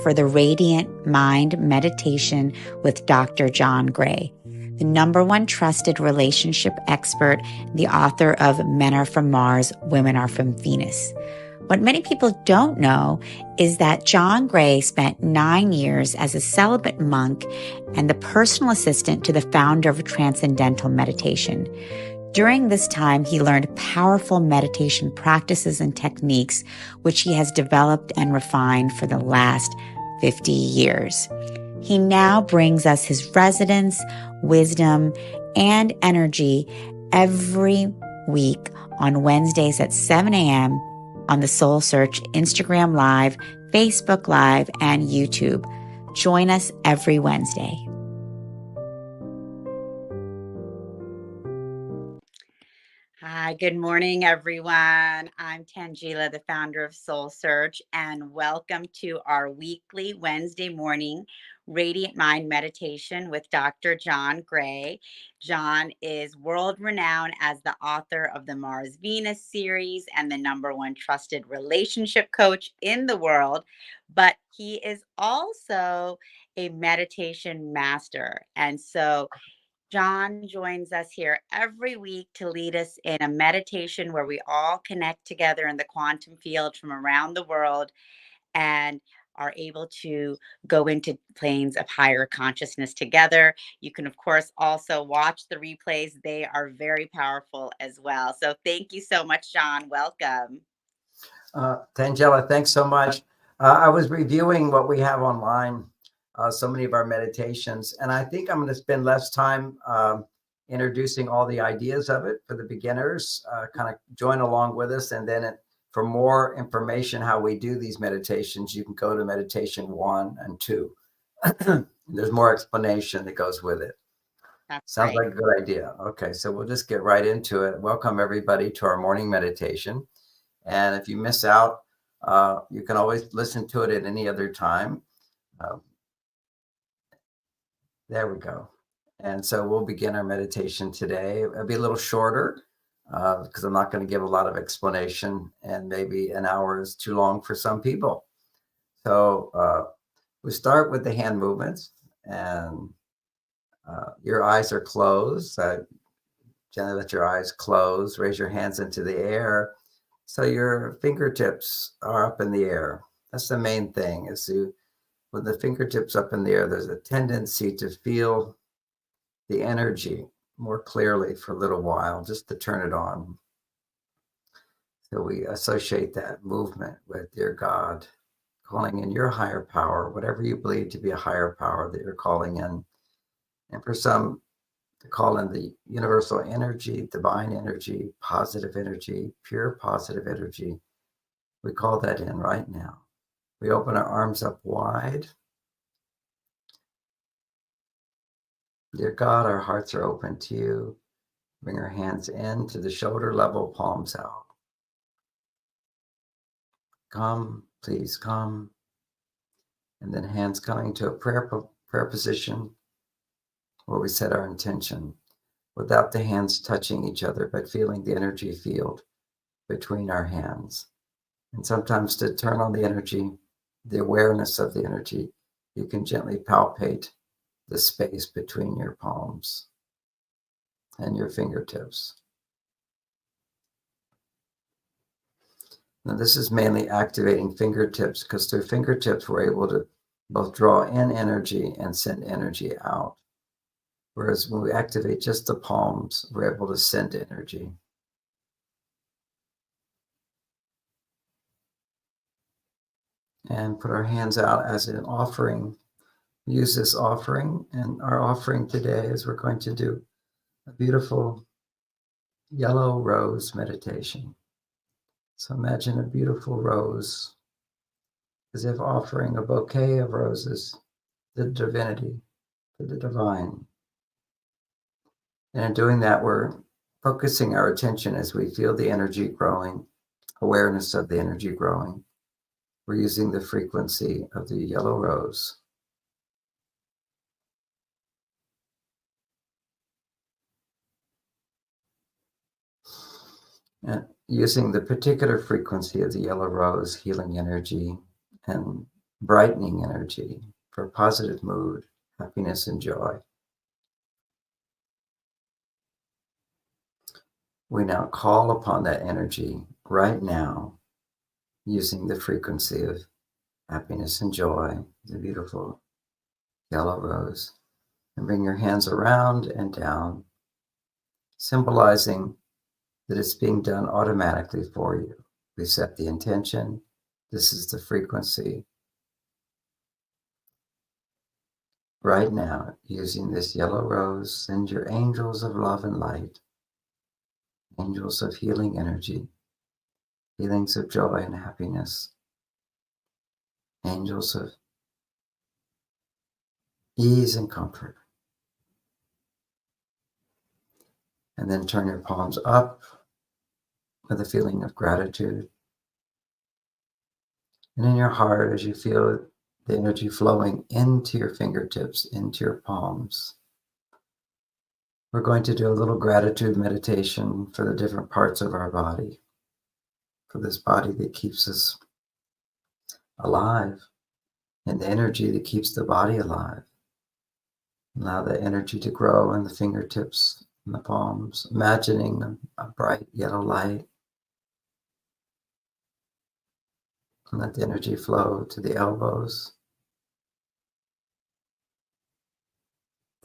for the Radiant Mind Meditation with Dr. John Gray, the #1 trusted relationship expert, the author of Men Are From Mars, Women Are From Venus. What many people don't know is that John Gray spent 9 years as a celibate monk and the personal assistant to the founder of Transcendental Meditation. During this time, he learned powerful meditation practices and techniques, which he has developed and refined for the last 50 years. He now brings us his resonance, wisdom, and energy every week on Wednesdays at 7 a.m. on the Soul Search Instagram Live, Facebook Live, and YouTube. Join us every Wednesday. Hi, good morning, everyone. I'm Tangela, the founder of Soul Search, and welcome to our weekly Wednesday morning Radiant Mind Meditation with Dr. John Gray. John is world-renowned as the author of the Mars-Venus series and the #1 trusted relationship coach in the world, but he is also a meditation master. And so John joins us here every week to lead us in a meditation where we all connect together in the quantum field from around the world and are able to go into planes of higher consciousness together. You can, of course, also watch the replays. They are very powerful as well. So thank you so much, John. Welcome. Tangela, thanks so much. I was reviewing what we have online, so many of our meditations, and I think I'm going to spend less time introducing all the ideas of it for the beginners, kind of join along with us. And then for more information how we do these meditations, you can go to meditation 1 and 2. There's more explanation that goes with it. Sounds like a good idea. Okay, so we'll just get right into it. Welcome everybody to our morning meditation. And if you miss out, you can always listen to it at any other time. There we go. And so we'll begin our meditation today. It'll be a little shorter because I'm not going to give a lot of explanation, and maybe an hour is too long for some people. So we start with the hand movements, and your eyes are closed. Gently let your eyes close. Raise your hands into the air. So your fingertips are up in the air. That's the main thing. With the fingertips up in the air, there's a tendency to feel the energy more clearly for a little while, just to turn it on. So we associate that movement with your God, calling in your higher power, whatever you believe to be a higher power that you're calling in. And for some, to call in the universal energy, divine energy, positive energy, pure positive energy. We call that in right now. We open our arms up wide. Dear God, our hearts are open to you. Bring our hands in to the shoulder level, palms out. Come, please come. And then hands coming to a prayer position where we set our intention without the hands touching each other, but feeling the energy field between our hands. And sometimes to turn on the energy, the awareness of the energy, you can gently palpate the space between your palms and your fingertips. Now this is mainly activating fingertips, because through fingertips we're able to both draw in energy and send energy out. Whereas when we activate just the palms, we're able to send energy. And put our hands out as an offering. Use this offering, and our offering today is we're going to do a beautiful yellow rose meditation. So imagine a beautiful rose, as if offering a bouquet of roses to the divinity, to the divine. And in doing that, we're focusing our attention as we feel the energy growing, awareness of the energy growing. We're using the frequency of the yellow rose. And using the particular frequency of the yellow rose healing energy and brightening energy for positive mood, happiness, and joy. We now call upon that energy right now using the frequency of happiness and joy, the beautiful yellow rose, and bring your hands around and down, symbolizing that it's being done automatically for you. We set the intention. This is the frequency. Right now, using this yellow rose, send your angels of love and light, angels of healing energy, feelings of joy and happiness, angels of ease and comfort. And then turn your palms up with a feeling of gratitude. And in your heart, as you feel the energy flowing into your fingertips, into your palms, we're going to do a little gratitude meditation for the different parts of our body, for this body that keeps us alive, and the energy that keeps the body alive. Allow the energy to grow in the fingertips and the palms, imagining a bright yellow light. And let the energy flow to the elbows,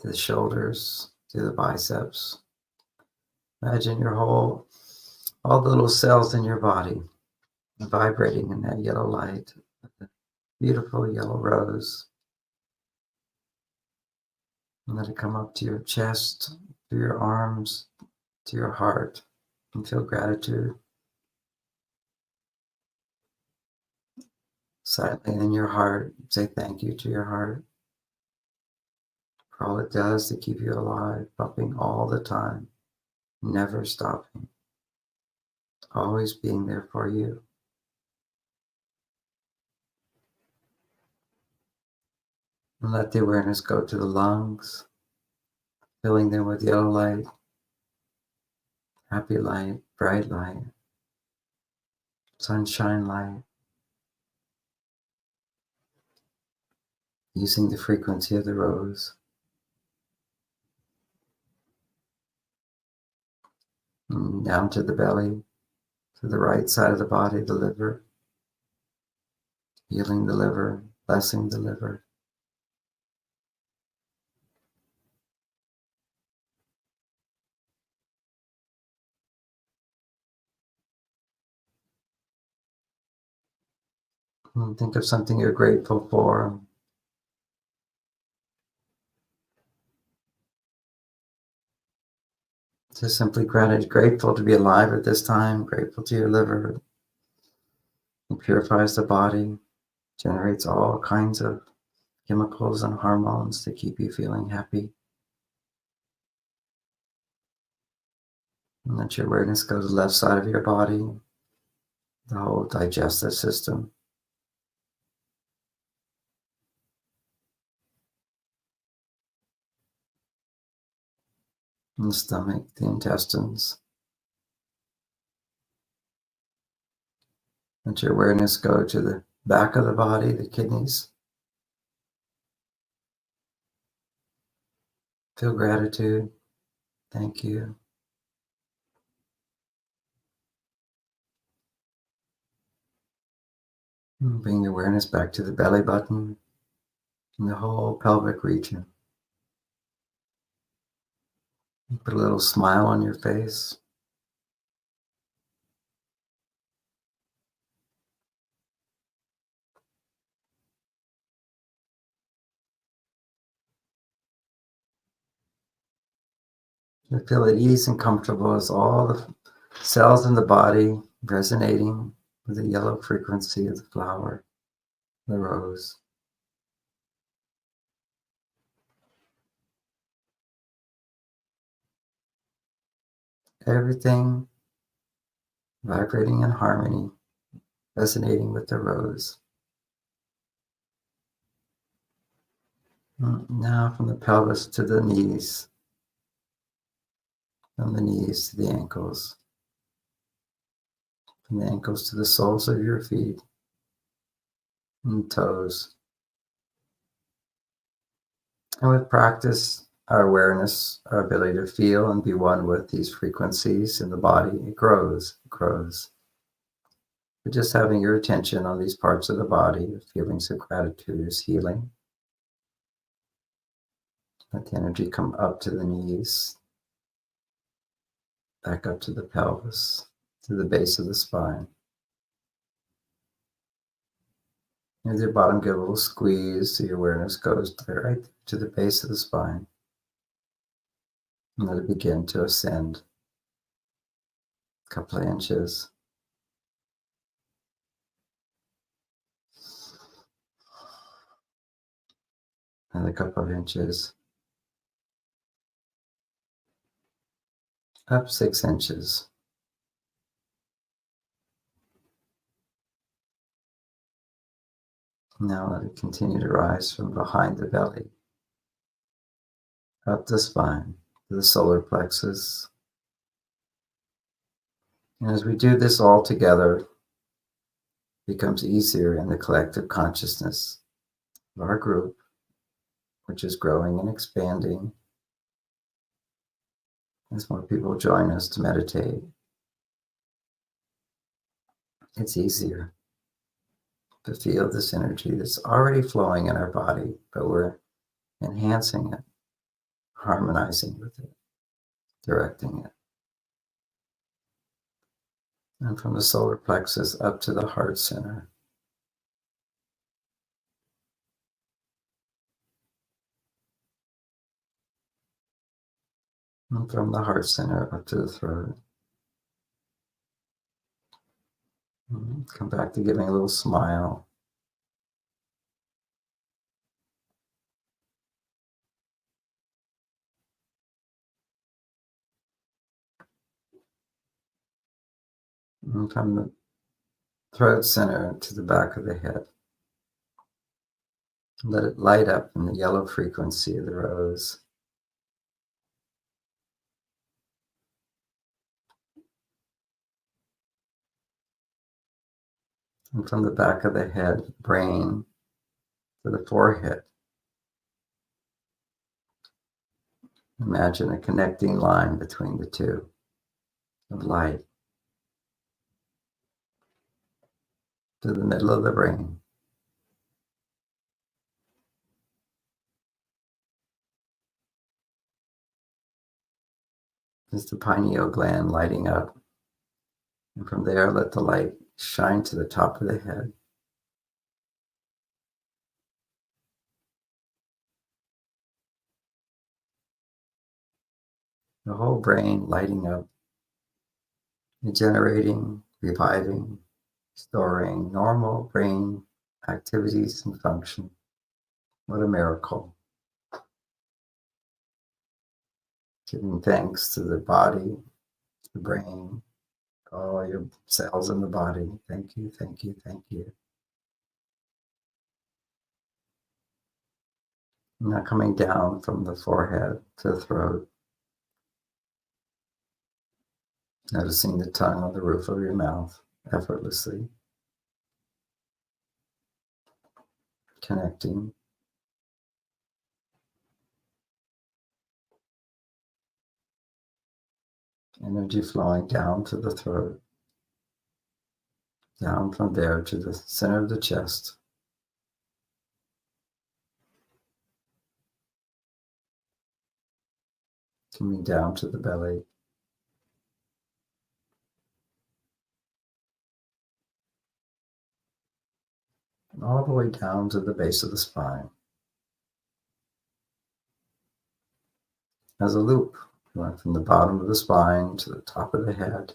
to the shoulders, to the biceps. Imagine all the little cells in your body vibrating in that yellow light, the beautiful yellow rose. And let it come up to your chest, to your arms, to your heart, and feel gratitude. Silently in your heart, say thank you to your heart for all it does to keep you alive, pumping all the time, never stopping, always being there for you. And let the awareness go to the lungs, filling them with yellow light, happy light, bright light, sunshine light, using the frequency of the rose. And down to the belly, to the right side of the body, the liver, healing the liver, blessing the liver. And think of something you're grateful for. Just simply grateful to be alive at this time, grateful to your liver. It purifies the body, generates all kinds of chemicals and hormones to keep you feeling happy. And let your awareness go to the left side of your body, the whole digestive system, and the stomach, the intestines. Let your awareness go to the back of the body, the kidneys. Feel gratitude. Thank you. And bring your awareness back to the belly button and the whole pelvic region. Put a little smile on your face. You feel at ease and comfortable as all the cells in the body resonating with the yellow frequency of the flower, the rose. Everything vibrating in harmony, resonating with the rose. Now from the pelvis to the knees, from the knees to the ankles, from the ankles to the soles of your feet. and toes. And with practice, our awareness, our ability to feel and be one with these frequencies in the body, it grows, it grows. But just having your attention on these parts of the body, feelings of gratitude is healing. Let the energy come up to the knees, back up to the pelvis, to the base of the spine. As your bottom, give a little squeeze so your awareness goes right to the base of the spine. And let it begin to ascend a couple of inches. And a couple of inches. Up 6 inches. Now let it continue to rise from behind the belly, up the spine, to the solar plexus. And as we do this all together, it becomes easier in the collective consciousness of our group, which is growing and expanding as more people join us to meditate. It's easier to feel this energy that's already flowing in our body, but we're enhancing it, harmonizing with it, directing it. And from the solar plexus up to the heart center. And from the heart center up to the throat. Come back to giving a little smile. And from the throat center to the back of the head. Let it light up in the yellow frequency of the rose. And from the back of the head, brain, to the forehead. Imagine a connecting line between the two of light to the middle of the brain. Is the pineal gland lighting up. And from there, let the light shine to the top of the head. The whole brain lighting up, generating, reviving, storing normal brain activities and function. What a miracle. Giving thanks to the body, the brain, all your cells in the body. Thank you, thank you, thank you. Now coming down from the forehead to the throat. Noticing the tongue on the roof of your mouth effortlessly. Connecting. Energy flowing down to the throat. Down from there to the center of the chest. Coming down to the belly. And all the way down to the base of the spine. As a loop, going from the bottom of the spine to the top of the head,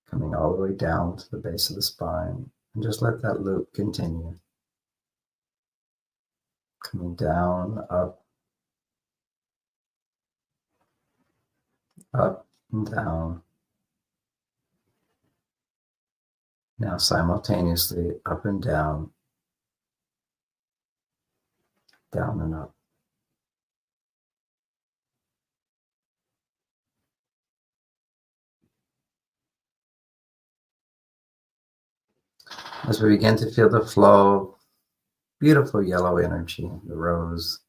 coming all the way down to the base of the spine, and just let that loop continue. Coming down, up and down. Now simultaneously up and down and up. As we begin to feel the flow of beautiful yellow energy, the rose,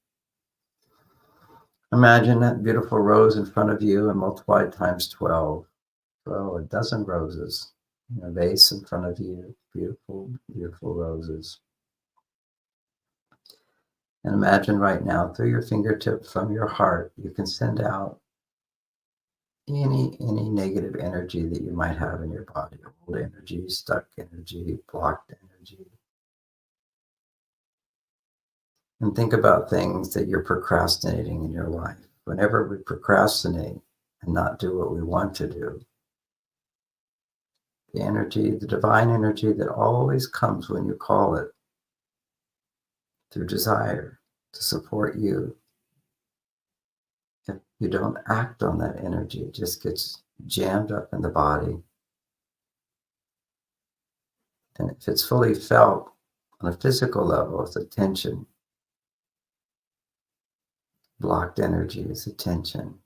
imagine that beautiful rose in front of you and multiply it times 12. Grow a dozen roses in a vase in front of you. Beautiful, beautiful roses. And imagine right now, through your fingertips, from your heart, you can send out any negative energy that you might have in your body, old energy, stuck energy, blocked energy. And think about things that you're procrastinating in your life. Whenever we procrastinate and not do what we want to do, the energy, the divine energy that always comes when you call it through desire to support you, if you don't act on that energy, it just gets jammed up in the body. And if it's fully felt on a physical level, it's a tension. Blocked energy is a tension.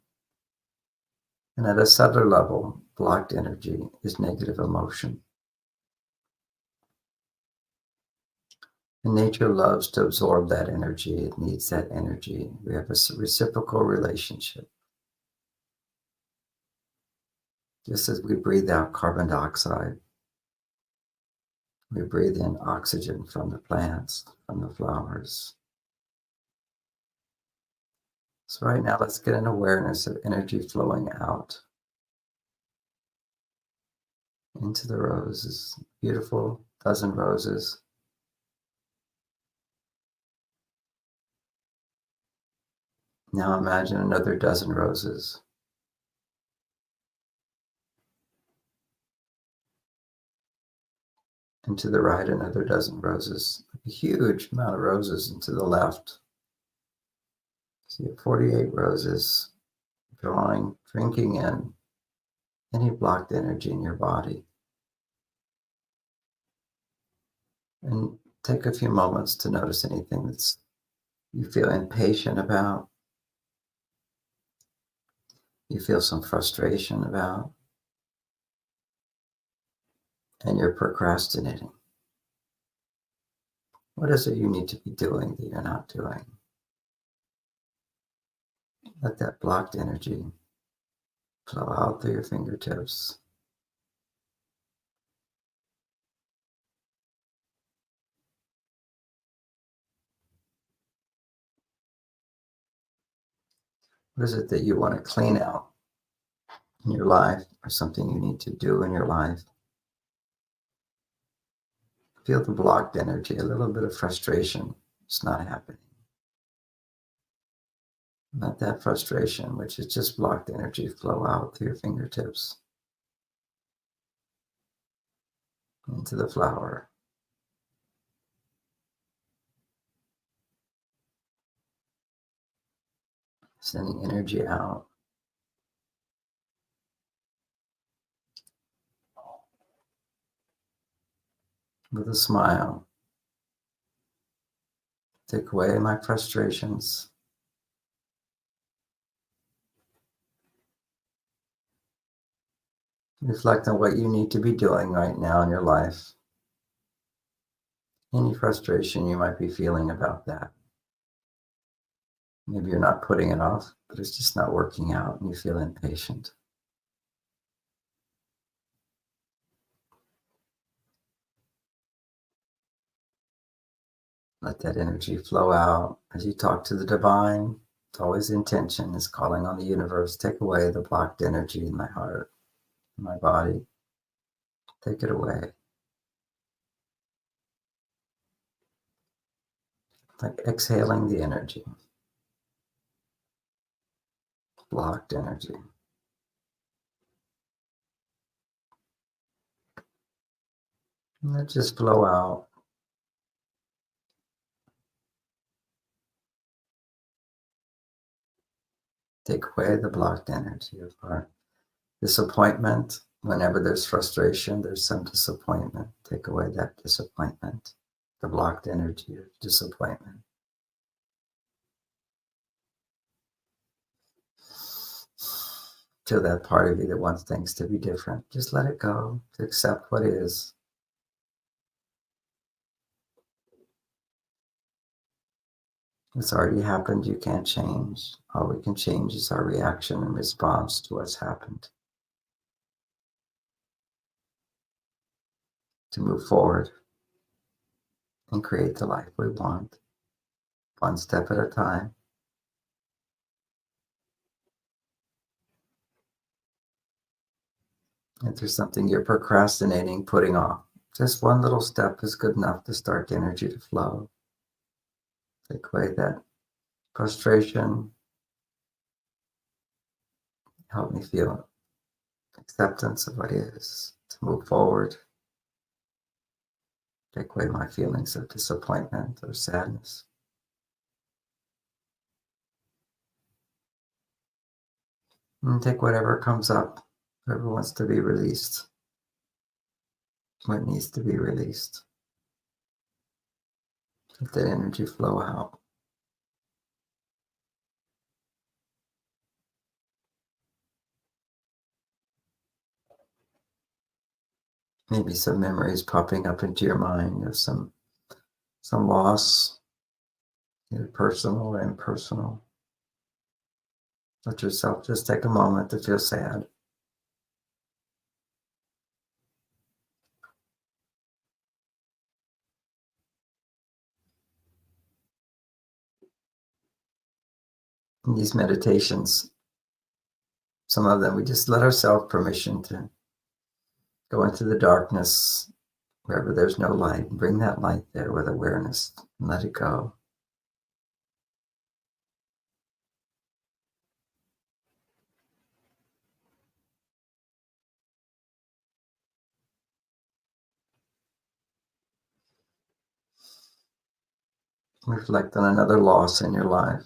And at a subtler level, blocked energy is negative emotion. And nature loves to absorb that energy. It needs that energy. We have a reciprocal relationship. Just as we breathe out carbon dioxide, we breathe in oxygen from the plants, from the flowers. So right now, let's get an awareness of energy flowing out into the roses. Beautiful dozen roses. Now imagine another dozen roses. And to the right, another dozen roses. A huge amount of roses. And to the left, so you have 48 roses, drinking in any blocked energy in your body. And take a few moments to notice anything that's you feel impatient about, you feel some frustration about, and you're procrastinating. What is it you need to be doing that you're not doing? Let that blocked energy flow out through your fingertips. What is it that you want to clean out in your life, or something you need to do in your life? Feel the blocked energy, a little bit of frustration. It's not happening. Let that frustration, which is just blocked energy, flow out through your fingertips into the flower. Sending energy out. With a smile. Take away my frustrations. Reflect on what you need to be doing right now in your life. Any frustration you might be feeling about that. Maybe you're not putting it off, but it's just not working out and you feel impatient. Let that energy flow out as you talk to the divine. It's always intention, is calling on the universe. Take away the blocked energy in my heart, in my body. Take it away. Like exhaling the energy. Blocked energy. And let it just flow out. Take away the blocked energy of our disappointment. Whenever there's frustration, there's some disappointment. Take away that disappointment, the blocked energy of disappointment. To that part of you that wants things to be different, just let it go, to accept what is. It's already happened. You can't change. All we can change is our reaction and response to what's happened. To move forward and create the life we want, one step at a time. If there's something you're procrastinating, putting off, just one little step is good enough to start the energy to flow. Take away that frustration, help me feel acceptance of what is, to move forward. Take away my feelings of disappointment or sadness. And take whatever comes up, whatever wants to be released, what needs to be released. Let that energy flow out. Maybe some memories popping up into your mind of some loss, either personal or impersonal. Let yourself just take a moment to feel sad. In these meditations, some of them we just let ourselves permission to go into the darkness wherever there's no light and bring that light there with awareness and let it go. Reflect on another loss in your life.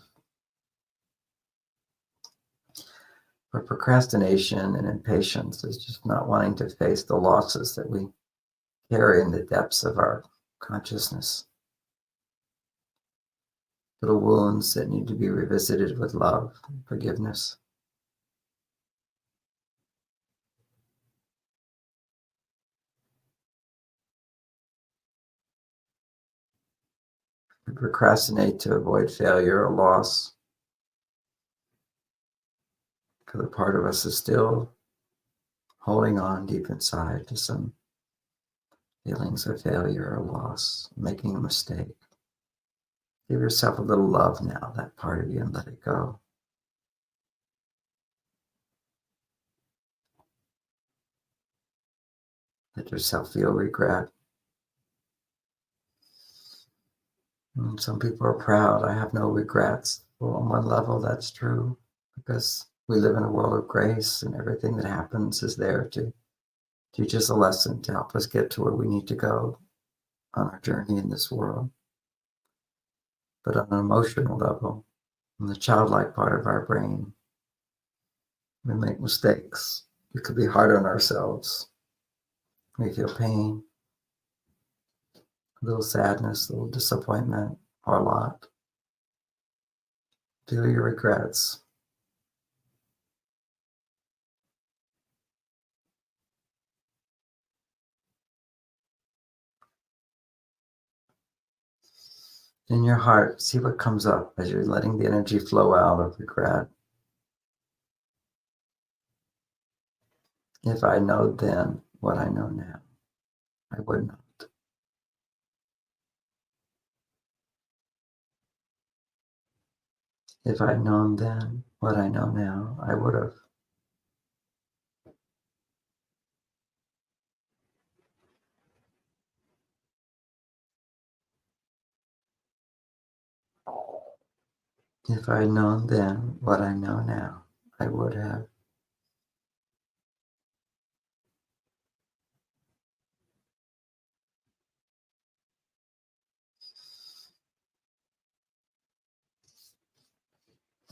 For procrastination and impatience is just not wanting to face the losses that we carry in the depths of our consciousness. Little wounds that need to be revisited with love and forgiveness. We procrastinate to avoid failure or loss because a part of us is still holding on deep inside to some feelings of failure or loss, making a mistake. Give yourself a little love now, that part of you, and let it go. Let yourself feel regret. And some people are proud. I have no regrets. Well, on one level, that's true because we live in a world of grace and everything that happens is there to teach us a lesson to help us get to where we need to go on our journey in this world. But on an emotional level, in the childlike part of our brain, we make mistakes. We could be hard on ourselves. We feel pain, a little sadness, a little disappointment, or a lot. Feel your regrets. In your heart, see what comes up as you're letting the energy flow out of regret. If I know then what I know now, I would not. If I'd known then what I know now, I would have. If I'd known then what I know now, I would have.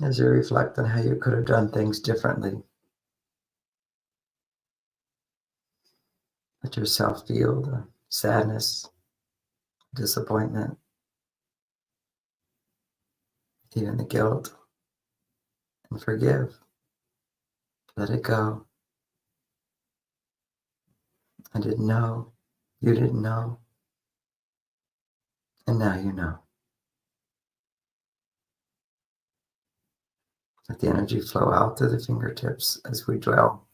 As you reflect on how you could have done things differently, let yourself feel the sadness, disappointment, even the guilt, and forgive. Let it go. I didn't know. You didn't know. And now you know. Let the energy flow out through the fingertips as we dwell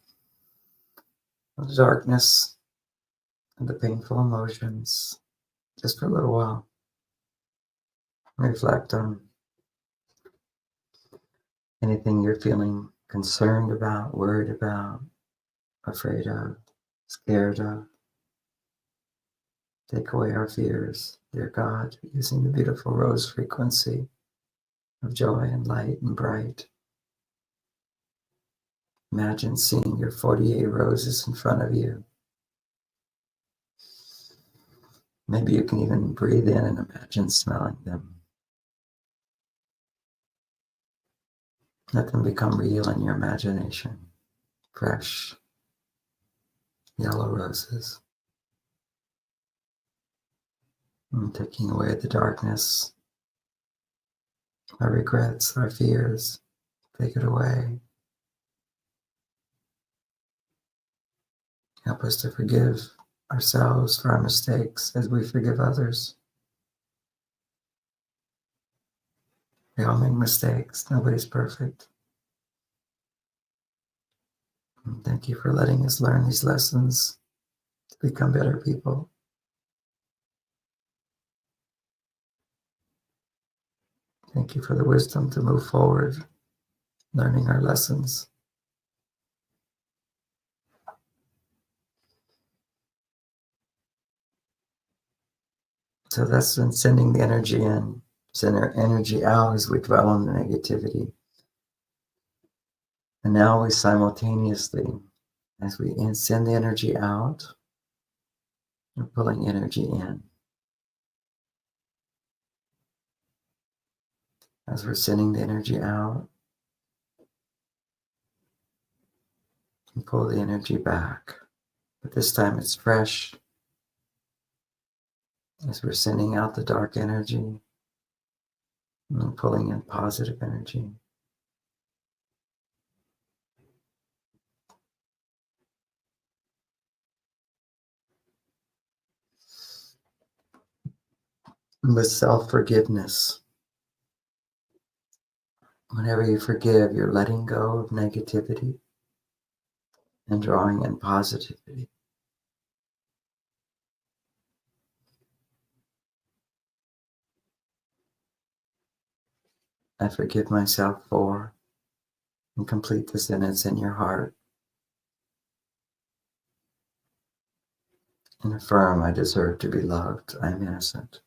on the darkness and the painful emotions just for a little while. Reflect on anything you're feeling concerned about, worried about, afraid of, scared of. Take away our fears, dear God, using the beautiful rose frequency of joy and light and bright. Imagine seeing your 48 roses in front of you. Maybe you can even breathe in and imagine smelling them. Let them become real in your imagination. Fresh yellow roses. And taking away the darkness, our regrets, our fears. Take it away. Help us to forgive ourselves for our mistakes as we forgive others. We all make mistakes. Nobody's perfect. And thank you for letting us learn these lessons to become better people. Thank you for the wisdom to move forward, learning our lessons. So that's been sending the energy in, send our energy out as we dwell on the negativity. And now we simultaneously, as we send the energy out, we're pulling energy in. As we're sending the energy out, we pull the energy back. But this time it's fresh. As we're sending out the dark energy, and pulling in positive energy. With self-forgiveness, whenever you forgive, you're letting go of negativity and drawing in positivity. I forgive myself for, and complete the sentence in your heart. And affirm, I deserve to be loved. I am innocent.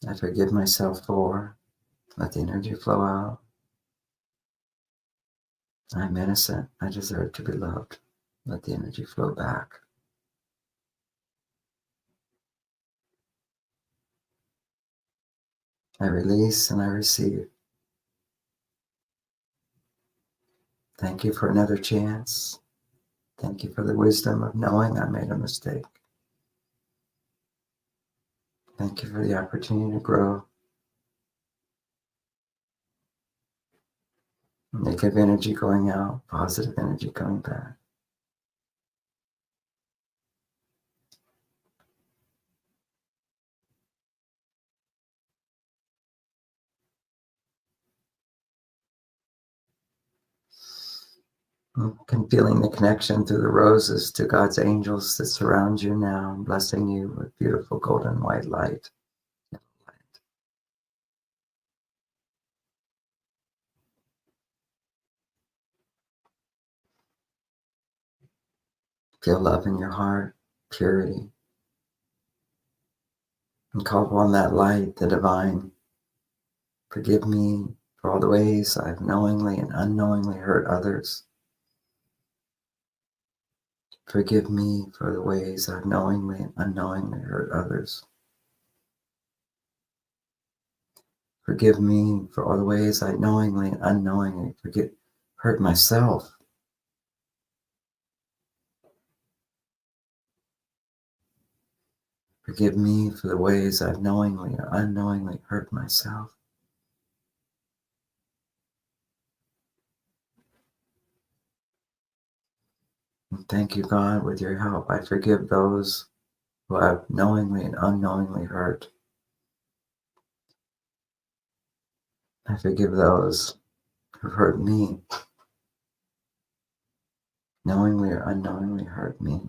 I forgive myself for, let the energy flow out. I'm innocent. I deserve to be loved. Let the energy flow back. I release and I receive. Thank you for another chance. Thank you for the wisdom of knowing I made a mistake. Thank you for the opportunity to grow. Negative energy going out, positive energy coming back. And feeling the connection through the roses to God's angels that surround you now, blessing you with beautiful golden white light. Feel love in your heart, purity. And call upon that light, the divine. Forgive me for all the ways I've knowingly and unknowingly hurt others. Forgive me for the ways I've knowingly and unknowingly hurt others. Forgive me for all the ways I knowingly and unknowingly hurt myself. Forgive me for the ways I've knowingly or unknowingly hurt myself. And thank you, God, with your help, I forgive those who I've knowingly and unknowingly hurt. I forgive those who've hurt me, knowingly or unknowingly hurt me.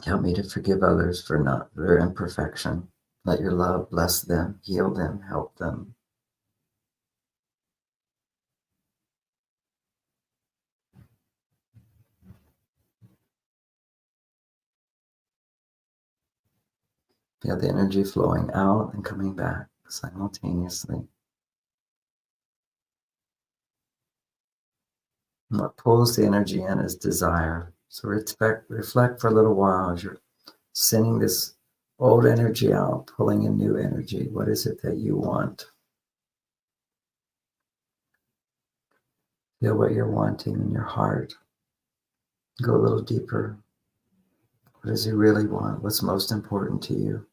Help me to forgive others for not their imperfection. Let your love bless them, heal them, help them. Feel the energy flowing out and coming back simultaneously. And what pulls the energy in is desire. So reflect for a little while as you're sending this old energy out, pulling in new energy. What is it that you want? Feel what you're wanting in your heart. Go a little deeper. What does you really want? What's most important to you?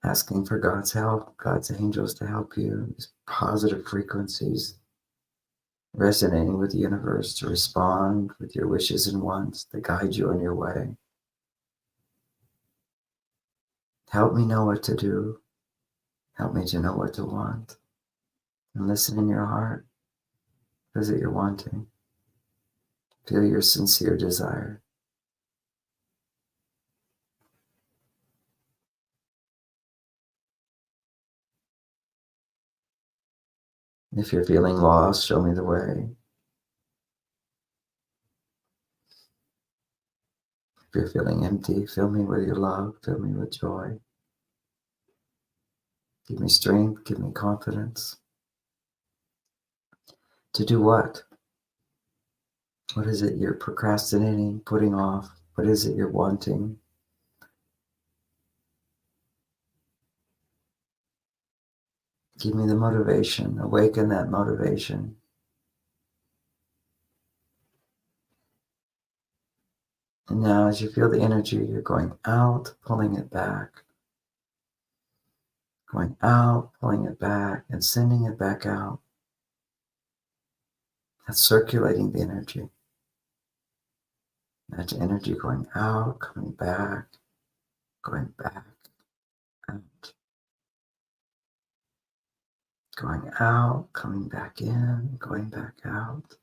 Asking for God's help, God's angels to help you, these positive frequencies resonating with the universe to respond with your wishes and wants, to guide you on your way. Help me know what to do. Help me to know what to want. And listen in your heart. What is it you're wanting? Feel your sincere desire. If you're feeling lost, show me the way. If you're feeling empty, fill me with your love, fill me with joy. Give me strength, give me confidence. To do what? What is it you're procrastinating, putting off? What is it you're wanting? Give me the motivation, awaken that motivation. And now as you feel the energy, you're going out, pulling it back. Going out, pulling it back, and sending it back out. That's circulating the energy. Imagine energy going out, coming back, going back, out. Going out, coming back in, going back out.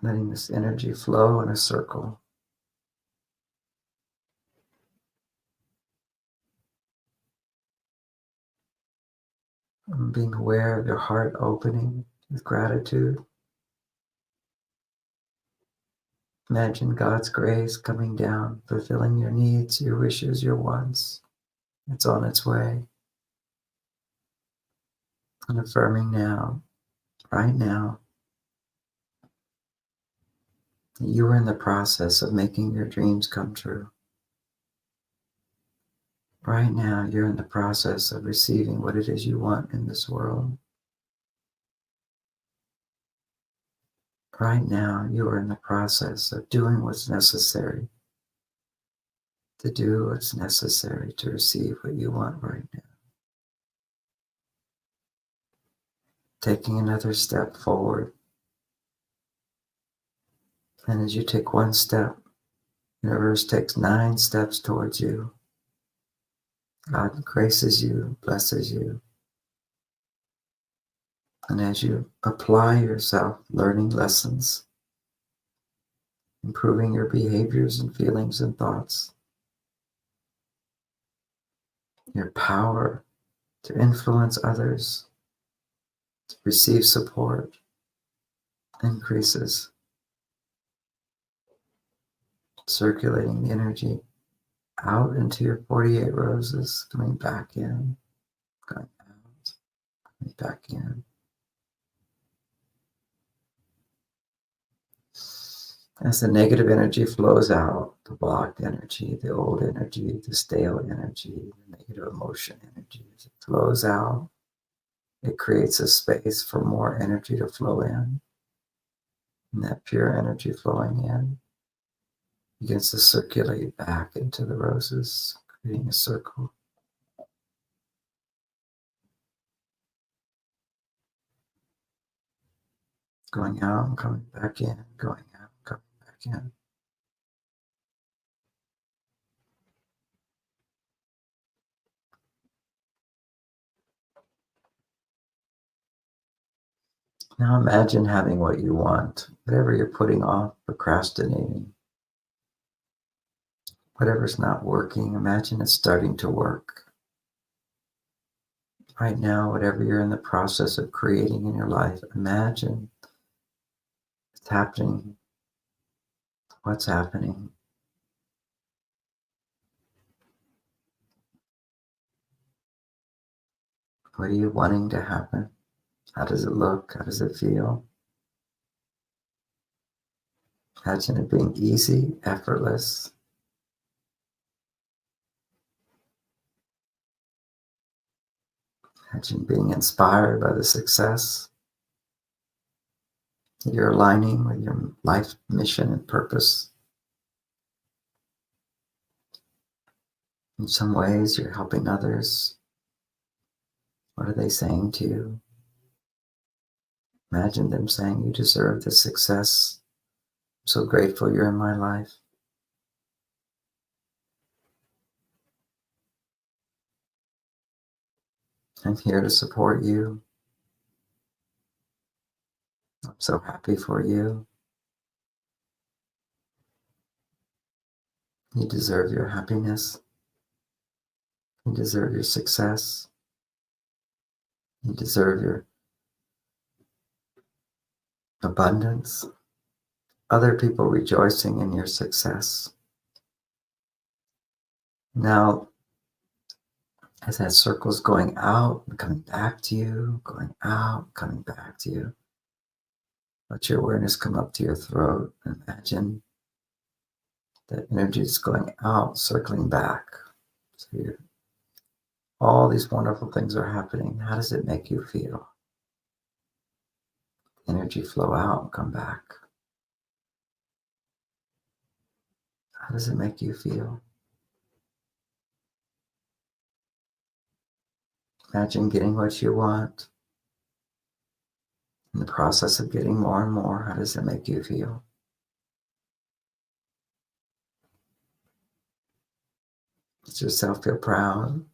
Letting this energy flow in a circle. And being aware of your heart opening with gratitude. Imagine God's grace coming down, fulfilling your needs, your wishes, your wants. It's on its way. And affirming now, right now, that you are in the process of making your dreams come true. Right now, you're in the process of receiving what it is you want in this world. Right now, you are in the process of doing what's necessary to do what's necessary to receive what you want right now. Taking another step forward. And as you take one step, the universe takes 9 steps towards you. God graces you, blesses you. And as you apply yourself, learning lessons, improving your behaviors and feelings and thoughts, your power to influence others, to receive support, increases, circulating the energy out into your 48 roses, coming back in, going out, coming back in. As the negative energy flows out, the blocked energy, the old energy, the stale energy, the negative emotion energy, as it flows out, it creates a space for more energy to flow in. And that pure energy flowing in, begins to circulate back into the roses, creating a circle. Going out and coming back in, going out and coming back in. Now imagine having what you want, whatever you're putting off, procrastinating, whatever's not working, imagine it's starting to work. Right now, whatever you're in the process of creating in your life, imagine it's happening. What's happening? What are you wanting to happen? How does it look? How does it feel? Imagine it being easy, effortless. Imagine being inspired by the success. You're aligning with your life mission and purpose. In some ways, you're helping others. What are they saying to you? Imagine them saying, you deserve this success. I'm so grateful you're in my life. I'm here to support you. I'm so happy for you. You deserve your happiness. You deserve your success. You deserve your abundance. Other people rejoicing in your success. Now, as that circle's going out and coming back to you, going out, coming back to you, let your awareness come up to your throat. Imagine that energy is going out, circling back. So all these wonderful things are happening. How does it make you feel? Energy flow out and come back. How does it make you feel? Imagine getting what you want. In the process of getting more and more, how does it make you feel? Let yourself feel proud.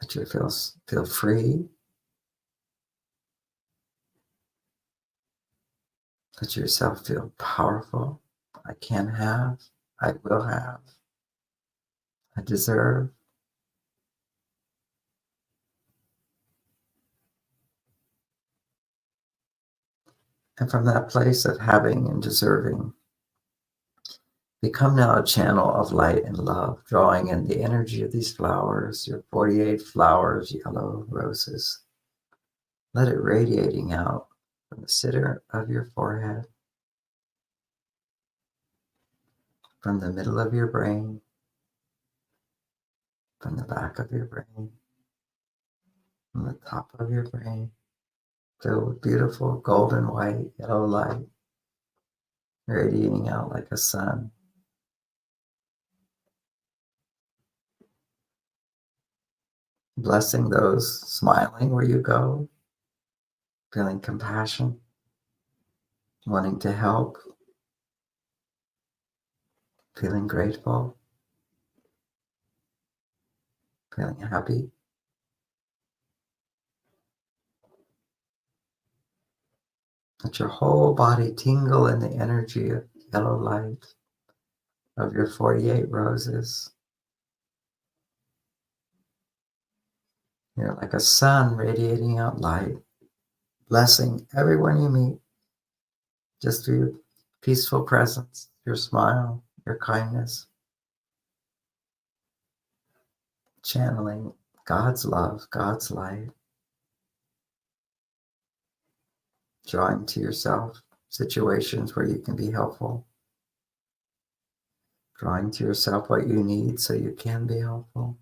Let you feel free. Let yourself feel powerful. I can have. I will have. I deserve. And from that place of having and deserving, become now a channel of light and love, drawing in the energy of these flowers, your 48 flowers, yellow roses. Let it radiating out from the center of your forehead, from the middle of your brain, from the back of your brain, from the top of your brain, filled with beautiful golden white, yellow light, radiating out like a sun. Blessing those smiling where you go, feeling compassion, wanting to help, feeling grateful, feeling happy. Let your whole body tingle in the energy of yellow light of your 48 roses. You're like a sun radiating out light, blessing everyone you meet just through your peaceful presence, your smile, your kindness, channeling God's love, God's light, drawing to yourself situations where you can be helpful, drawing to yourself what you need so you can be helpful,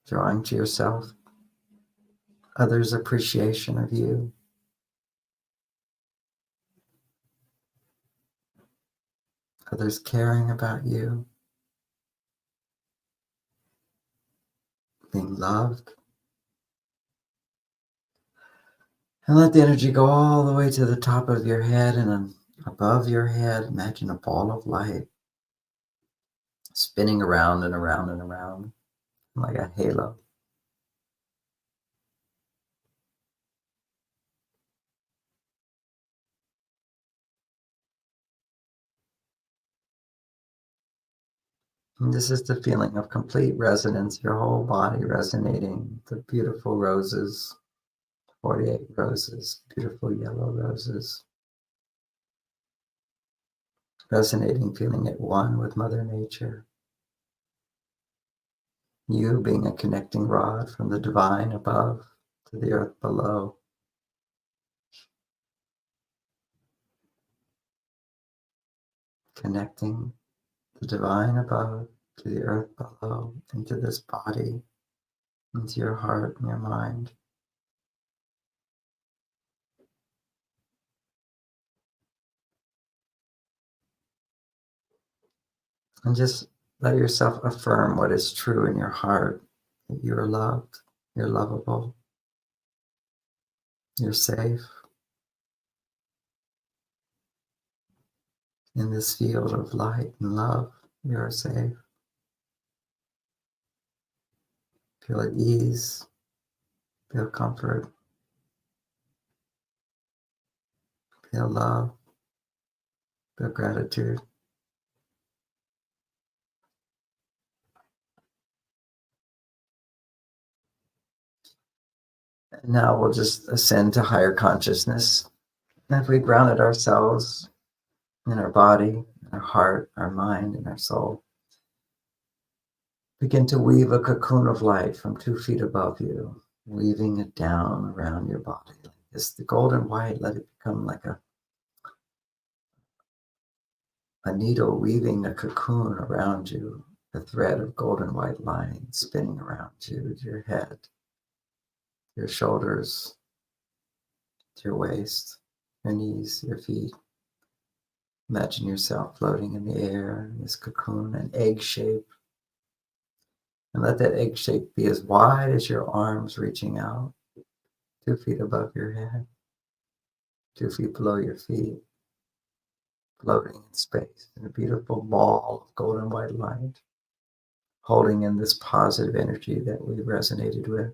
drawing to yourself others' appreciation of you. others caring about you, being loved. And let the energy go all the way to the top of your head, and then above your head, imagine a ball of light spinning around and around and around like a halo. And this is the feeling of complete resonance, your whole body resonating, the beautiful roses, 48 roses, beautiful yellow roses, resonating, feeling at one with Mother Nature. You being a connecting rod from the divine above to the earth below. Connecting the divine above to the earth below, into this body, into your heart and your mind. And just let yourself affirm what is true in your heart, that you are loved, you're lovable, you're safe in this field of light and love. You are safe. Feel at ease, feel comfort, feel love, feel gratitude. And now we'll just ascend to higher consciousness. And if we grounded ourselves in our body, our heart, our mind, and our soul, begin to weave a cocoon of light from 2 feet above you, weaving it down around your body. It's the golden white, let it become like a needle weaving a cocoon around you, a thread of golden white line spinning around you, your head, your shoulders, your waist, your knees, your feet. Imagine yourself floating in the air in this cocoon, an egg shape. And let that egg shape be as wide as your arms reaching out, 2 feet above your head, 2 feet below your feet, floating in space in a beautiful ball of golden white light, holding in this positive energy that we resonated with.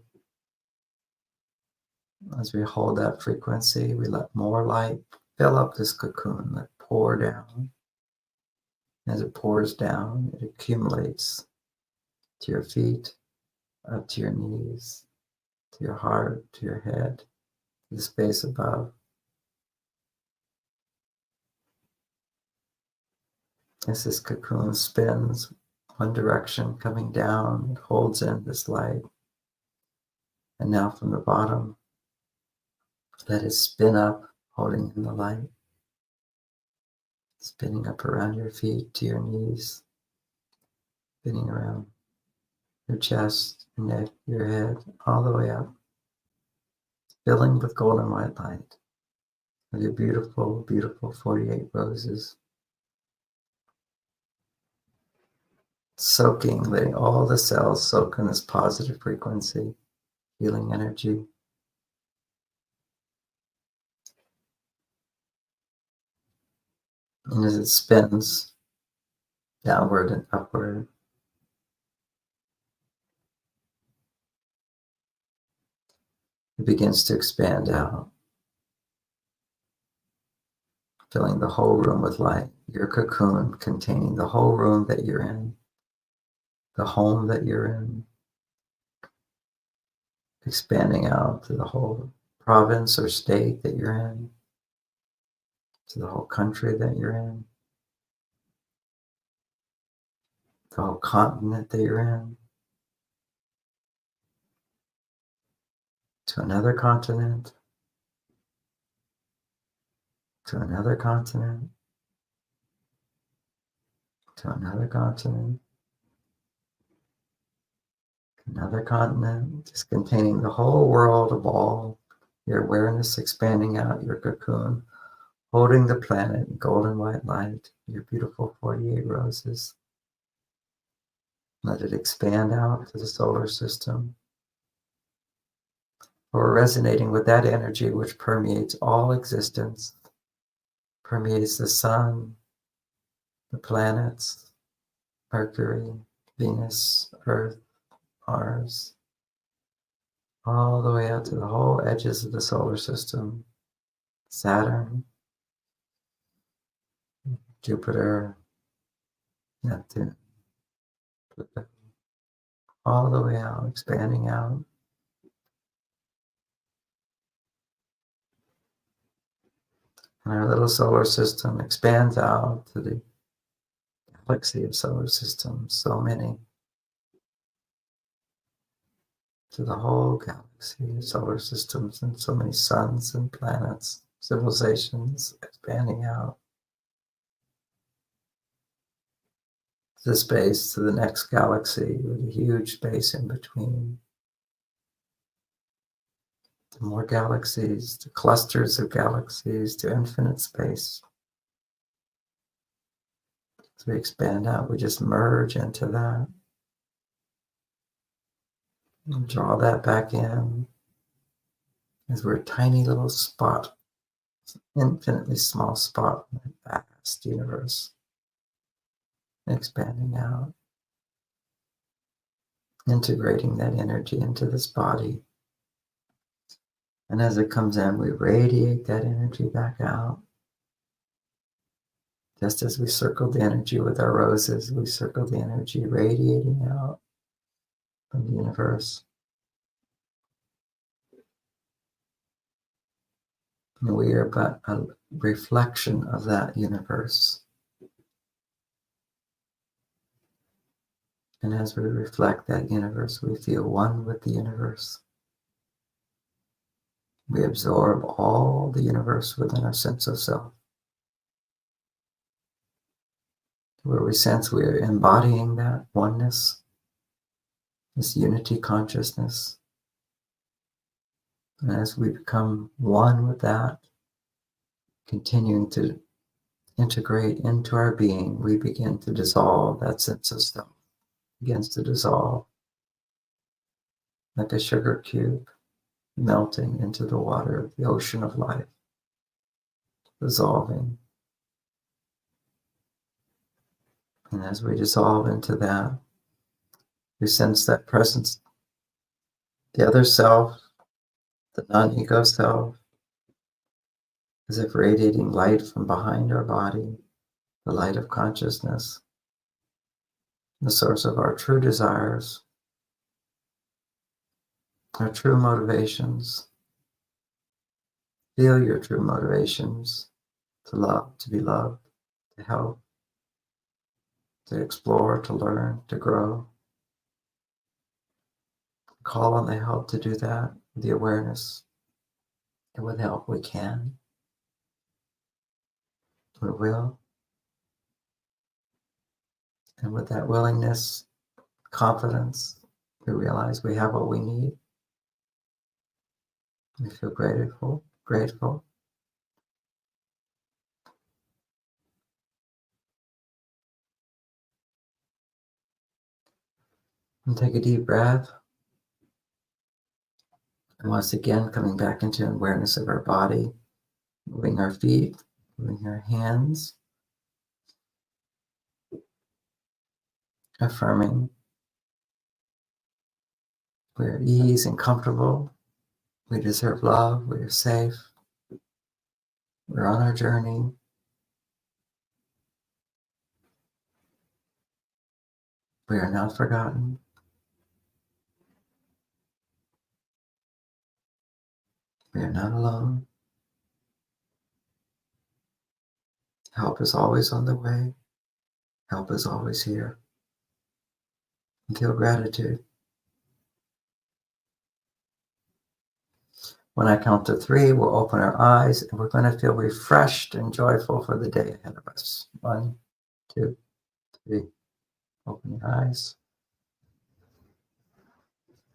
As we hold that frequency, we let more light fill up this cocoon, let pour down. As it pours down, it accumulates to your feet, up to your knees, to your heart, to your head, to the space above. As this cocoon spins one direction, coming down, it holds in this light. And now from the bottom, let it spin up, holding in the light, spinning up around your feet to your knees, spinning around your chest, your neck, your head, all the way up, filling with golden white light of your beautiful, beautiful 48 roses, soaking, letting all the cells soak in this positive frequency, healing energy. And as it spins downward and upward, it begins to expand out, filling the whole room with light. Your cocoon containing the whole room that you're in, the home that you're in, expanding out to the whole province or state that you're in, to the whole country that you're in, the whole continent that you're in, to another continent, to another continent, to another continent, another continent, just containing the whole world of all your awareness, expanding out your cocoon holding the planet in golden white light, your beautiful 48 roses. Let it expand out to the solar system. We're resonating with that energy which permeates all existence, permeates the sun, the planets, Mercury, Venus, Earth, Mars, all the way out to the whole edges of the solar system, Saturn, Jupiter, Neptune, Pluto, all the way out, expanding out. And our little solar system expands out to the galaxy of solar systems, so many, to the whole galaxy of solar systems and so many suns and planets, civilizations expanding out to the space, to the next galaxy with a huge space in between. To more galaxies, to clusters of galaxies, to infinite space. As we expand out, we just merge into that. And draw that back in as we're a tiny little spot, infinitely small spot in the vast universe. Expanding out, integrating that energy into this body. And as it comes in, we radiate that energy back out. Just as we circle the energy with our roses, we circle the energy radiating out from the universe. And we are but a reflection of that universe. And as we reflect that universe, we feel one with the universe. We absorb all the universe within our sense of self, where we sense we are embodying that oneness, this unity consciousness. And as we become one with that, continuing to integrate into our being, we begin to dissolve that sense of self, begins to dissolve like a sugar cube melting into the water of the ocean of life, dissolving. And as we dissolve into that, we sense that presence, the other self, the non-ego self, as if radiating light from behind our body, the light of consciousness, the source of our true desires, our true motivations. Feel your true motivations to love, to be loved, to help, to explore, to learn, to grow. Call on the help to do that, the awareness. And with help, we can. We will. And with that willingness, confidence, we realize we have what we need. We feel grateful. And take a deep breath. And once again, coming back into awareness of our body, moving our feet, moving our hands, affirming we're at ease and comfortable. We deserve love. We are safe. We're on our journey. We are not forgotten. We are not alone. Help is always on the way. Help is always here. And feel gratitude. When I count to 3, we'll open our eyes and we're going to feel refreshed and joyful for the day ahead of us. 1, 2, 3. Open your eyes.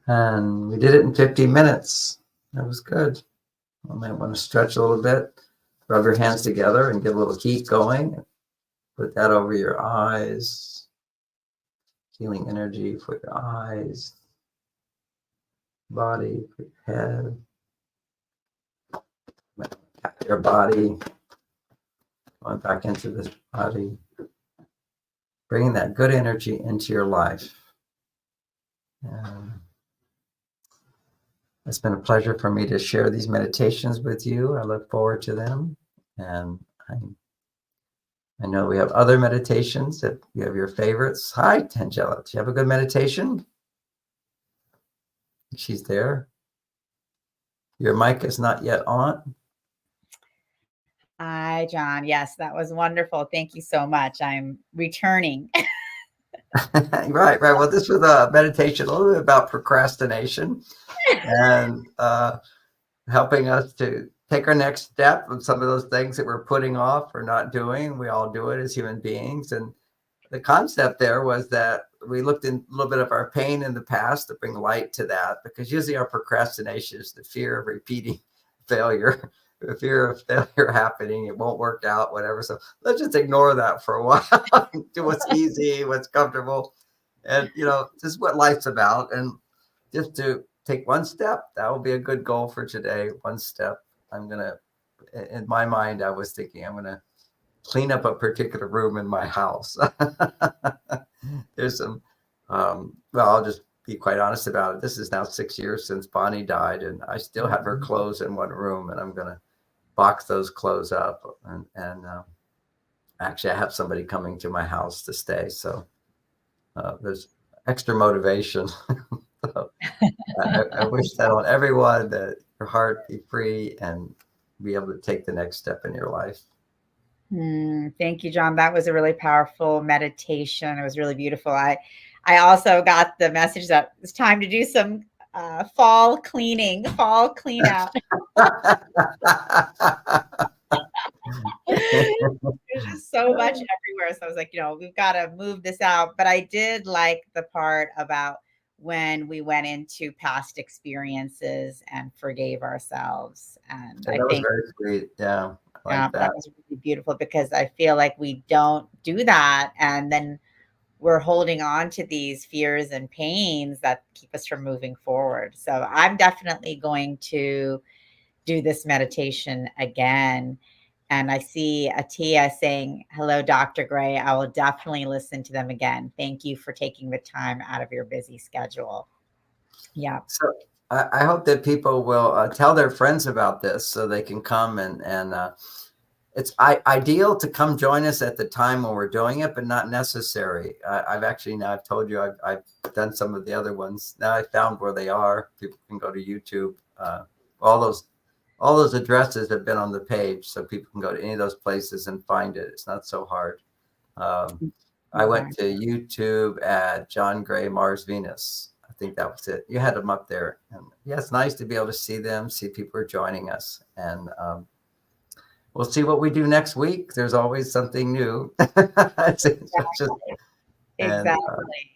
And we did it in 50 minutes. That was good. I might want to stretch a little bit rub your hands together and get a little heat going. Put that over your eyes. Healing energy for your eyes, body, for your head, your body, going back into this body, bringing that good energy into your life. And it's been a pleasure for me to share these meditations with you. I look forward to them. And I know we have other meditations that you have your favorites. Hi, Tangela. Do you have a good meditation? She's there. Your mic is not yet on. Hi, John. Yes, that was wonderful. Thank you so much. I'm returning. Right. Well, this was a meditation a little bit about procrastination and helping us to take our next step on some of those things that we're putting off or not doing. We all do it as human beings. And the concept there was that we looked in a little bit of our pain in the past to bring light to that, because usually our procrastination is the fear of repeating failure, the fear of failure happening. It won't work out, whatever. So let's just ignore that for a while. Do what's easy, what's comfortable. And, this is what life's about. And just to take one step, that will be a good goal for today. One step. In my mind, I was thinking, I'm going to clean up a particular room in my house. There's some, I'll just be quite honest about it. This is now 6 years since Bonnie died, and I still have her clothes in one room, and I'm going to box those clothes up. And actually, I have somebody coming to my house to stay. So there's extra motivation. So I wish that on everyone, that your heart be free and be able to take the next step in your life. Thank you, John. That was a really powerful meditation. It was really beautiful. I also got the message that it's time to do some fall cleaning, fall clean out. There's just so much everywhere. So I was like, we've got to move this out. But I did like the part about when we went into past experiences and forgave ourselves. And Yeah, I that was think very sweet. Yeah, I like that. that was really beautiful, because I feel like we don't do that. And then we're holding on to these fears and pains that keep us from moving forward. So I'm definitely going to do this meditation again. And I see Atia saying, hello, Dr. Gray. I will definitely listen to them again. Thank you for taking the time out of your busy schedule. Yeah. So I hope that people will tell their friends about this so they can come and it's ideal to come join us at the time when we're doing it, but not necessary. I've told you, I've done some of the other ones. Now I found where they are. People can go to YouTube. All those addresses have been on the page, so people can go to any of those places and find it. It's not so hard. I went to YouTube at John Gray, Mars, Venus. I think that was it. You had them up there. And yeah, it's nice to be able to see them, see people are joining us. And we'll see what we do next week. There's always something new. Exactly.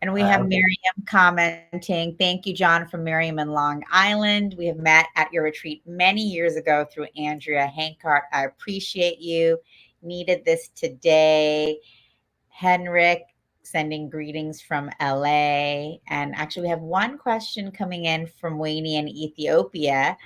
And we have Miriam commenting, thank you, John, from Miriam in Long Island. We have met at your retreat many years ago through Andrea Hankart. I appreciate you. Needed this today. Henrik sending greetings from LA. And actually, we have one question coming in from Wayne in Ethiopia.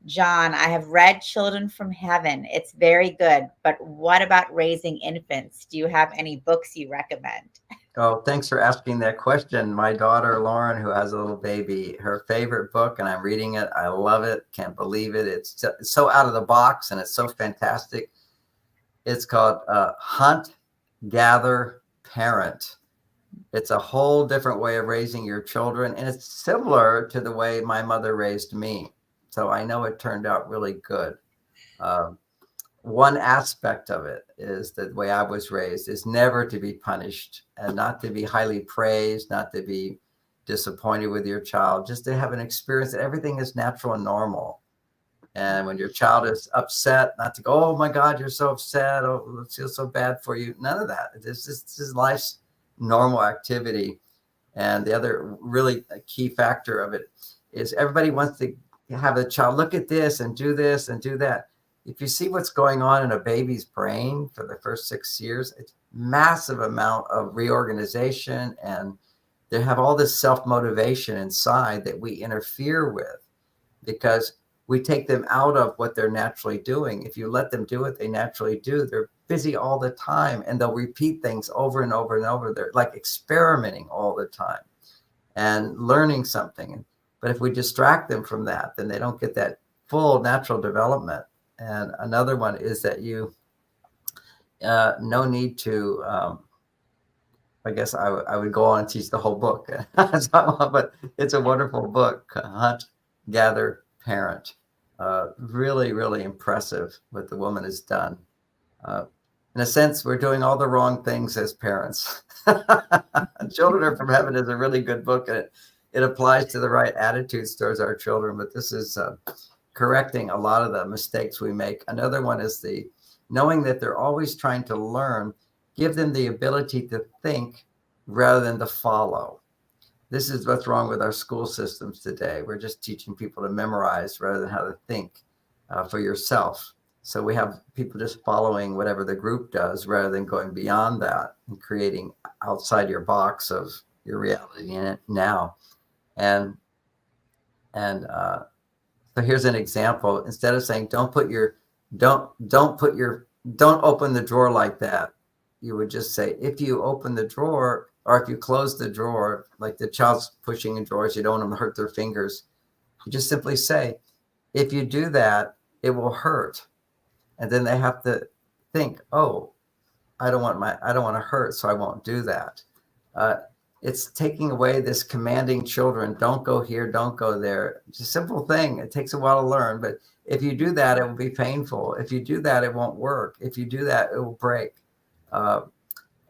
John, I have read Children from Heaven. It's very good. But what about raising infants? Do you have any books you recommend? Oh, thanks for asking that question. My daughter, Lauren, who has a little baby, her favorite book, and I'm reading it. I love it. Can't believe it. It's so out of the box, and it's so fantastic. It's called Hunt, Gather, Parent. It's a whole different way of raising your children, and it's similar to the way my mother raised me. So I know it turned out really good. One aspect of it is that the way I was raised is never to be punished and not to be highly praised, not to be disappointed with your child, just to have an experience that everything is natural and normal. And when your child is upset, not to go, oh my God, you're so upset. Oh, it feels so bad for you. None of that. This is life's normal activity. And the other really key factor of it is everybody wants to have a child look at this and do that. if you see what's going on in a baby's brain for the first 6 years, it's massive amount of reorganization, and they have all this self-motivation inside that we interfere with because we take them out of what they're naturally doing. If you let them do what they naturally do, they're busy all the time and they'll repeat things over and over and over. They're like experimenting all the time and learning something. But if we distract them from that, then they don't get that full natural development. And another one is that you no need to I guess I would go on and teach the whole book. But it's a wonderful book, Hunt, Gather, Parent. Really, really impressive what the woman has done. Uh, in a sense, we're doing all the wrong things as parents. Children Are from Heaven is a really good book, and it applies to the right attitudes towards our children. But this is correcting a lot of the mistakes we make. Another one is the knowing that they're always trying to learn. Give them the ability to think rather than to follow. This is what's wrong with our school systems today. We're just teaching people to memorize rather than how to think for yourself. So we have people just following whatever the group does rather than going beyond that and creating outside your box of your reality in it now. And so here's an example. Instead of saying don't open the drawer like that, you would just say, if you open the drawer, or if you close the drawer, like the child's pushing in drawers, you don't want them to hurt their fingers. You just simply say, if you do that, it will hurt. And then they have to think, oh, I don't want to hurt, so I won't do that. It's taking away this commanding children, don't go here, don't go there. It's a simple thing. It takes a while to learn, but if you do that, it will be painful. If you do that, it won't work. If you do that, it will break.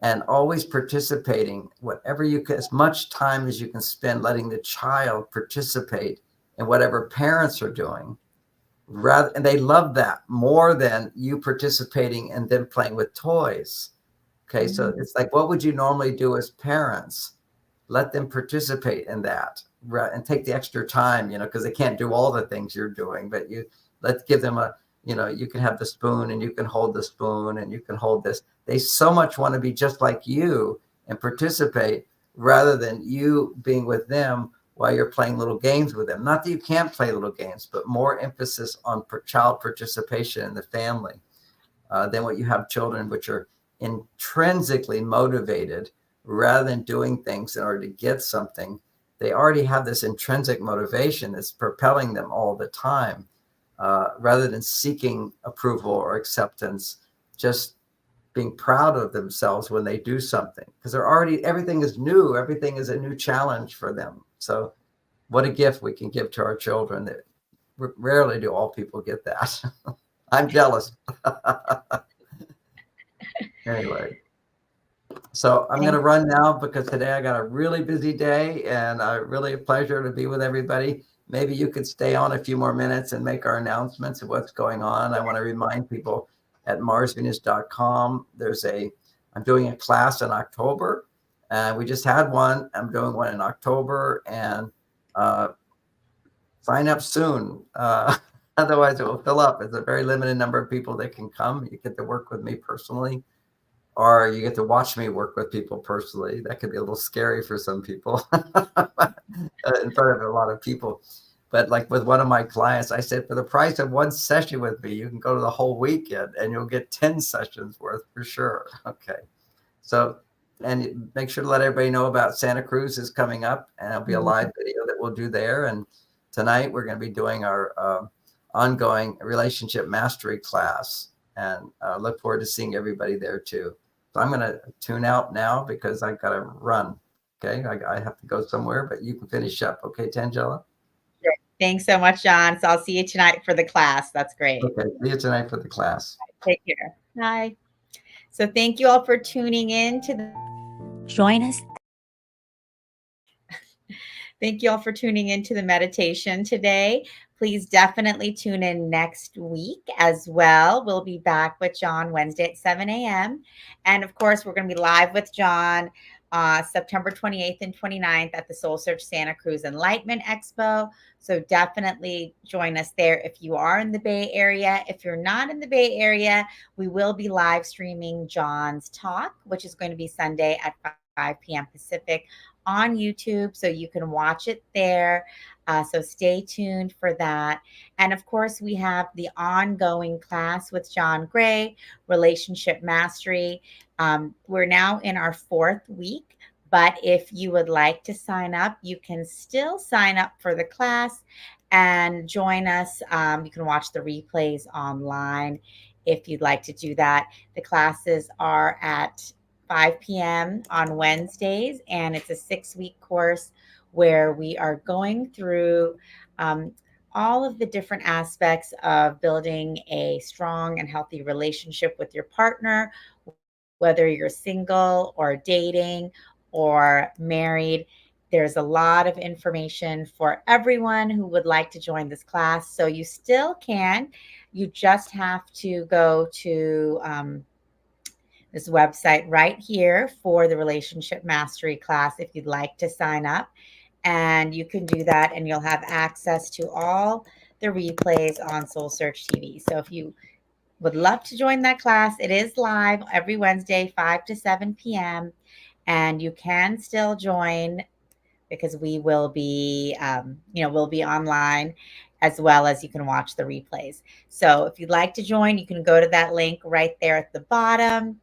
And always participating, whatever you can, as much time as you can spend letting the child participate in whatever parents are doing. And they love that more than you participating and them playing with toys. Okay, so it's like, what would you normally do as parents? Let them participate in that and take the extra time, because they can't do all the things you're doing, but let's give them you can have the spoon and you can hold the spoon and you can hold this. They so much want to be just like you and participate rather than you being with them while you're playing little games with them. Not that you can't play little games, but more emphasis on child participation in the family than what you have children which are intrinsically motivated rather than doing things in order to get something. They already have this intrinsic motivation that's propelling them all the time. Rather than seeking approval or acceptance, just being proud of themselves when they do something, because everything is new. Everything is a new challenge for them. So what a gift we can give to our children. That rarely do all people get that. I'm jealous. Anyway, so I'm going to run now because today I got a really busy day and really a pleasure to be with everybody. Maybe you could stay on a few more minutes and make our announcements of what's going on. I want to remind people at marsvenus.com, I'm doing a class in October. We just had one. I'm doing one in October, and sign up soon. Otherwise it will fill up. It's a very limited number of people that can come. You get to work with me personally, or you get to watch me work with people personally. That could be a little scary for some people in front of a lot of people. But like with one of my clients, I said, for the price of one session with me, you can go to the whole weekend and you'll get 10 sessions worth for sure. Okay. So, and make sure to let everybody know about Santa Cruz is coming up, and it'll be a live video that we'll do there. And tonight we're going to be doing our ongoing relationship mastery class, and look forward to seeing everybody there too. So I'm going to tune out now because I've got to run. Okay. I have to go somewhere, but you can finish up. Okay, Tangela? Sure. Thanks so much, John. So I'll see you tonight for the class. That's great. Okay. See you tonight for the class. Take care. Bye. So thank you all for tuning in to Join us. Thank you all for tuning into the meditation today. Please definitely tune in next week as well. We'll be back with John Wednesday at 7 a.m. And of course, we're going to be live with John September 28th and 29th at the Soul Search Santa Cruz Enlightenment Expo. So definitely join us there if you are in the Bay Area. If you're not in the Bay Area, we will be live streaming John's talk, which is going to be Sunday at 5 p.m. Pacific on YouTube. So you can watch it there. So stay tuned for that. And of course, we have the ongoing class with John Gray, Relationship Mastery. We're now in our 4th week, but if you would like to sign up, you can still sign up for the class and join us. You can watch the replays online if you'd like to do that. The classes are at 5 p.m. on Wednesdays, and it's a 6-week course where we are going through all of the different aspects of building a strong and healthy relationship with your partner, whether you're single or dating or married. There's a lot of information for everyone who would like to join this class. So you still can. You just have to go to this website right here for the Relationship Mastery class if you'd like to sign up. And you can do that, and you'll have access to all the replays on Soul Search TV. So if you would love to join that class, it is live every Wednesday, 5 to 7 p.m. And you can still join because we will be, we'll be online, as well as you can watch the replays. So if you'd like to join, you can go to that link right there at the bottom,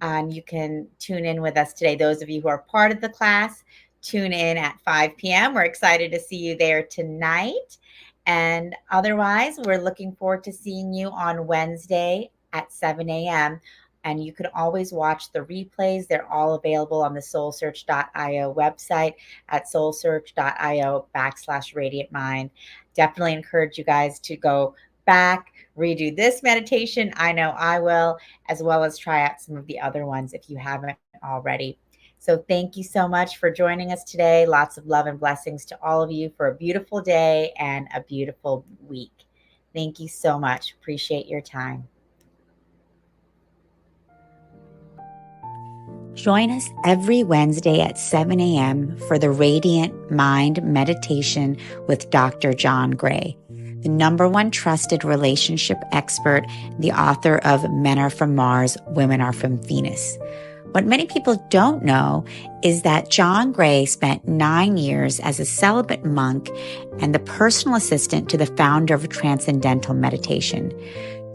and you can tune in with us today. Those of you who are part of the class, tune in at 5 p.m. We're excited to see you there tonight. And otherwise, we're looking forward to seeing you on Wednesday at 7 a.m. And you can always watch the replays. They're all available on the soulsearch.io website at soulsearch.io/Radiant Mind. Definitely encourage you guys to go back, redo this meditation. I know I will, as well as try out some of the other ones if you haven't already. So thank you so much for joining us today. Lots of love and blessings to all of you for a beautiful day and a beautiful week. Thank you so much. Appreciate your time. Join us every Wednesday at 7 a.m. for the Radiant Mind Meditation with Dr. John Gray, the #1 trusted relationship expert, the author of Men Are From Mars, Women Are From Venus. What many people don't know is that John Gray spent 9 years as a celibate monk and the personal assistant to the founder of Transcendental Meditation.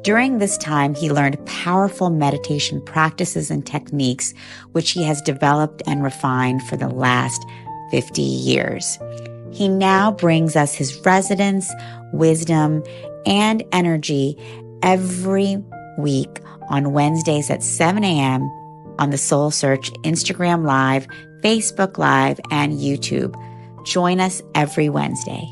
During this time, he learned powerful meditation practices and techniques, which he has developed and refined for the last 50 years. He now brings us his resonance, wisdom, and energy every week on Wednesdays at 7 a.m. on the Soul Search Instagram Live, Facebook Live, and YouTube. Join us every Wednesday.